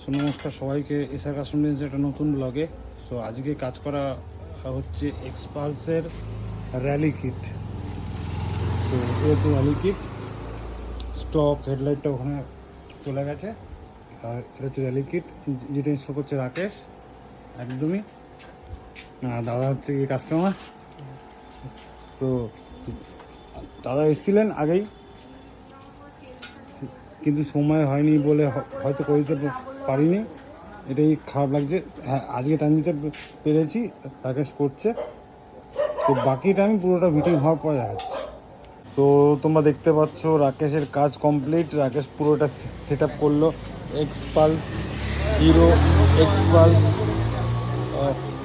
So নমস্কার সবাইকে, SR Custom ডিজাইন্সের একটা নতুন ব্লগে। সো আজকে কাজ করা হচ্ছে এক্সপালসের র্যালি কিট। তো এটা হচ্ছে র্যালি কিট, স্টক হেডলাইটটা ওখানে চলে গেছে। আর এটা হচ্ছে র্যালি কিট, যেটা ইনস্টল করছে রাকেশ। একদমই দাদা হচ্ছে কি কাস্টমার। তো দাদা এসেছিলেন আগেই, কিন্তু সময় হয়নি বলে হয়তো করে দিতে পারিনি, এটাই খারাপ লাগছে। হ্যাঁ, আজকে টাইম দিতে পেরেছি, রাকেশ করছে। তো বাকিটা আমি পুরোটা ভিডিও হওয়ার পরে দেখাচ্ছি। সো তোমরা দেখতে পাচ্ছ রাকেশের কাজ কমপ্লিট। রাকেশ পুরোটা সেট আপ করলো। এক্সপালস হিরো এক্সপালস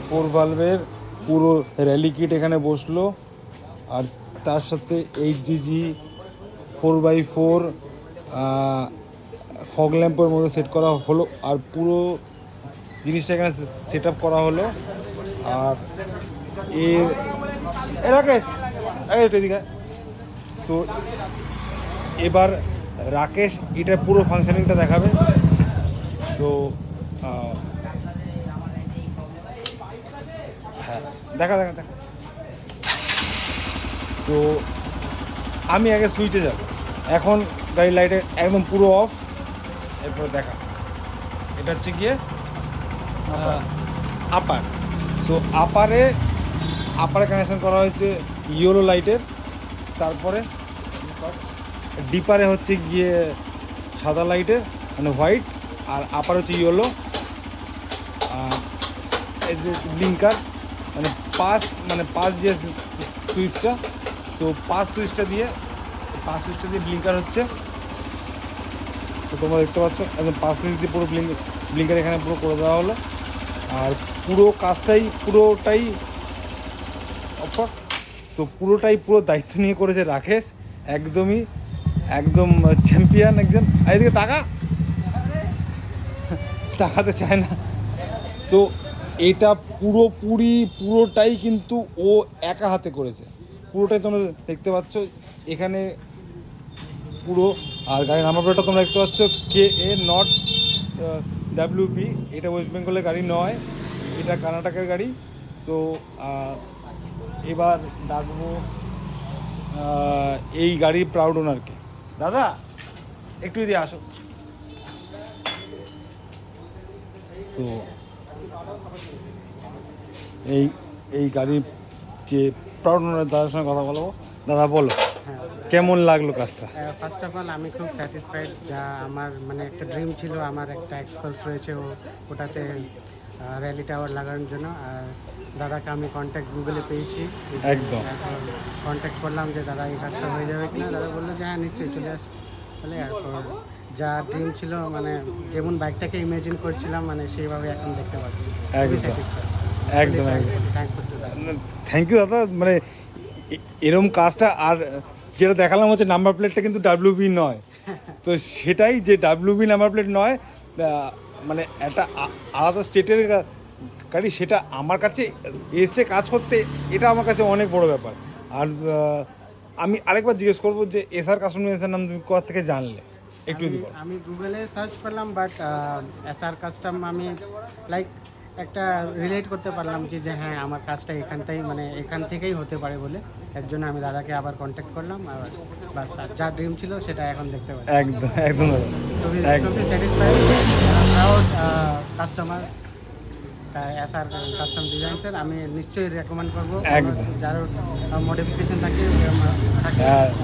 4 ভালভের পুরো র্যালি কিট এখানে বসলো। আর তার সাথে HGG 4x4 ফগ ল্যাম্পের মধ্যে সেট করা হলো। আর পুরো জিনিসটা এখানে সেট আপ করা হলো। আর রাকেশ এদিকে। তো এবার রাকেশ এটা পুরো ফাংশনিংটা দেখাবে। তো হ্যাঁ, দেখা দেখা দেখা। তো আমি আগে সুইচে যাব। এখন গাড়ির লাইটে একদম পুরো অফ। এরপরে দেখা, এটা হচ্ছে গিয়ে আপার। তো আপারে কানেকশন করা হয়েছে ইয়েলো লাইটের। তারপরে ডিপারে হচ্ছে গিয়ে সাদা লাইটের মানে হোয়াইট, আর আপার হচ্ছে ইয়েলো। আর এই যে ব্লিঙ্কার মানে পাস যে সুইচটা, তো পাস সুইচটা দিয়ে ব্লিঙ্কার হচ্ছে। তো তোমরা দেখতে পাচ্ছ একদম পাস সুইচ দিয়ে পুরো ব্লিঙ্কার এখানে পুরো করে দেওয়া হলো। আর পুরো কাজটাই পুরোটাই অফার। তো পুরো দায়িত্ব নিয়ে করেছে রাকেশ। একদম চ্যাম্পিয়ন একজন। এদিকে তাকাতে চায় না। সো এটা পুরোটাই কিন্তু ও একা হাতে করেছে। পুরোটাই তোমরা দেখতে পাচ্ছ এখানে পুরো। আর গাড়ির নাম্বার প্লেটটা তোমরা দেখতে পাচ্ছ KA নট WP। এটা ওয়েস্ট বেঙ্গলের গাড়ি নয়, এটা কর্ণাটকের গাড়ি। সো এবার ডাকবো এই গাড়ির প্রাউড ওনারকে। দাদা একটু যদি আসো। তো এই গাড়ির যে প্রাউড ওনার দাদার সঙ্গে কথা বলবো। দাদা বলো, কেমন লাগলো কাজটা? ফার্স্ট অফ অল আমি খুব স্যাটিসফাইড। যা আমার মানে একটা ড্রিম ছিল, আমার একটা এক্সপালস রয়েছে ওটাতে র্যালি টাওয়ার লাগানোর জন্য। আর দাদাকে আমি কন্ট্যাক্ট গুগলে পেয়েছি, একদম কন্ট্যাক্ট করলাম যে দাদা এই কাজটা হয়ে যাবে কিনা। দাদা বললো যে হ্যাঁ নিশ্চয়ই চলে আস। তাহলে এরপর যা ড্রিম ছিল, মানে যেমন বাইকটাকে ইমেজিন করছিলাম, মানে সেইভাবে এখন দেখতে পাচ্ছি। একদম থ্যাংক ইউ দাদা। মানে এরকম কাজটা, আর যেটা দেখালাম হচ্ছে নাম্বার প্লেটটা কিন্তু WB নয়। তো সেটাই যে WB নাম্বার প্লেট নয়, মানে একটা আলাদা স্টেটের গাড়ি, সেটা আমার কাছে এসে কাজ করতে, এটা আমার কাছে অনেক বড় ব্যাপার। আর আমি আরেকবার জিজ্ঞেস করবো যে এসআর কাস্টম ডিজাইন্সের নাম তুমি কোথা থেকে জানলে একটু যদি বলো। আমি গুগলে সার্চ করলাম, বাট এসআর কাস্টম আমি লাইক একটা রিলেট করতে পারলাম কি যে হ্যাঁ আমার কাজটা এখান থেকেই হতে পারে বলে। এর জন্য আমি দাদাকে আবার কন্ট্যাক্ট করলাম। আর বাস, যা ড্রিম ছিল সেটা এখন দেখতে পাচ্ছি। একদম খুবই satisfied, proud customer SR Custom ডিজাইন্সের। আমি নিশ্চয়ই রেকমেন্ড করবো যার মডিফিকেশন থাকে।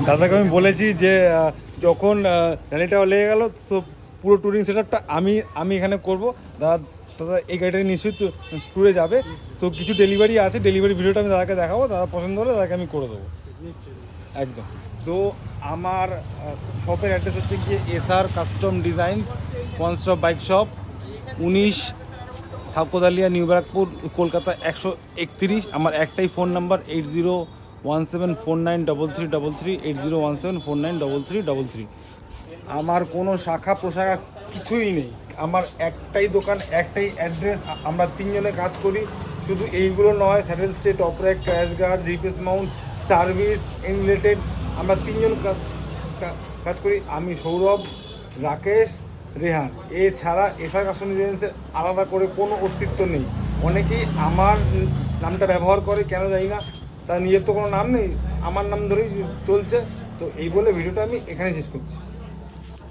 দাদাকে আমি বলেছি যে যখন র্যালিটা লেগে গেল, সো পুরো ট্যুরিং সেট আপটা আমি এখানে করবো। দাদা এই গাড়িটা নিশ্চয়ই ট্যুরে যাবে। সো কিছু ডেলিভারি আছে, ডেলিভারি ভিডিওটা আমি দাদাকে দেখাবো। দাদা পছন্দ হলে দাদাকে আমি করে দেবো একদম। সো আমার শপের অ্যাড্রেস হচ্ছে গিয়ে SR Custom Designs one stop bike shop, 19 সাউকোদালিয়া, নিউ ব্যারাকপুর, কলকাতা 131। আমার একটাই ফোন নাম্বার 8017493333, 8017493333। আমার কোনো শাখা প্রশাখা কিছুই নেই। আমার একটাই দোকান, একটাই অ্যাড্রেস। আমরা 3 জনে কাজ করি। শুধু এইগুলো নয়, স্যাটেল স্টেট, operate, crash guard, replace mount, service, ইনলেটেড, আমরা 3 জন কাজ করি। আমি সৌরভ, রাকেশ রেহান। এছাড়া এসআর কাস্টম এজেন্সির আলাদা করে কোনো অস্তিত্ব নেই। অনেকেই আমার নামটা ব্যবহার করে, কেন জানি না, তার নিজের তো কোনো নাম নেই, আমার নাম ধরেই চলছে। তো এই বলে ভিডিওটা আমি এখানেই শেষ করছি।